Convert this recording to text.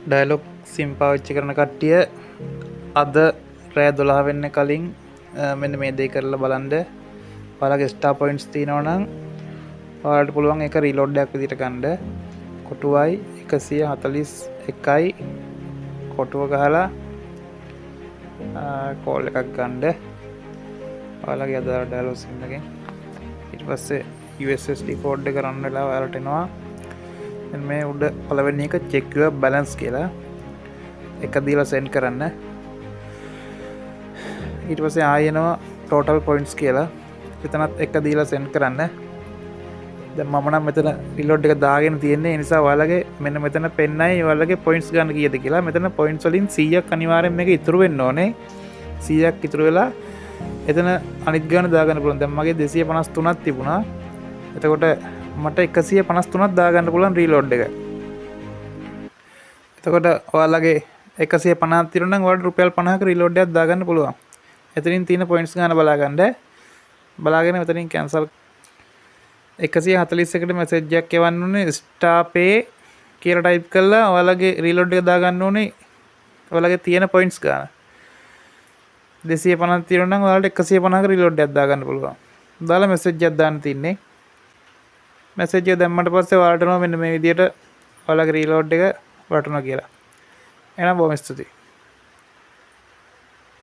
Dialogue sim පාවිච්චි කරන කට්ටිය අද රෑ 12 වෙන්න කලින් මෙන්න මේ දේ කරලා බලන්න. ඔයාලගේ ස්ටාර් පොයින්ට්ස් තියෙනවා නම් ඔයාලට පුළුවන් ඒක රීලෝඩ් එකක් විදිහට ගන්න. කොටුවයි 141යි කොටුව ගහලා කෝල් එකක් ගන්න. ඔයාලගේ අදාළ ඩයලොග් සිම් එකෙන් ඊට පස්සේ USSD කෝඩ් එක රන් වෙලා ඔයාලට එනවා. මේ උඩ පළවෙනි එක check your balance කියලා එක දීලා send කරන්න. ඊට පස්සේ ආයෙනවා total points කියලා එතනත් එක දීලා send කරන්න. දැන් මම නම් මෙතන reload එක දාගෙන තියෙන්නේ. ඒ නිසා ඔයාලගේ මෙන්න මෙතන පෙන්නයි ඔයාලගේ points ගන්න කීයද කියලා. මෙතන points වලින් 100ක් අනිවාර්යෙන් මේක ඉතුරු වෙන්න ඕනේ. 100ක් ඉතුරු වෙලා එතන අනිත් ගාන දාගන්න පුළුවන්. දැන් මගේ 253ක් තිබුණා. එතකොට මට 153ක් දාගන්න පුළුවන් රීලෝඩ් එක. එතකොට ඔයාලගේ 150ක් තියෙනවා නම් ඔයාලට රුපියල් 50ක රීලෝඩ් එකක් දාගන්න පුළුවන්. එතනින් තියෙන පොයින්ට්ස් ගන්න බලාගන්න. බලාගෙන මෙතනින් කැන්සල් 141කට මැසේජ් එකක් එවන්න ඕනේ. ස්ටාර් පේ කියලා ටයිප් කරලා ඔයාලගේ රීලෝඩ් එක දාගන්න ඕනේ. ඔයාලගේ තියෙන පොයින්ට්ස් ගන්න. 250ක් තියෙනවා නම් ඔයාලට 150ක රීලෝඩ් එකක් දාගන්න පුළුවන්. දාලා මැසේජ් එකක් දාන්න තියන්නේ. මැසේජ් එක දැම්මට පස්සේ ඔයාලට මෙන්න මේ විදියට ඔයාලගේ රීලෝඩ් එක වටනවා කියලා. එහෙනම් බොහොම ස්තුතියි.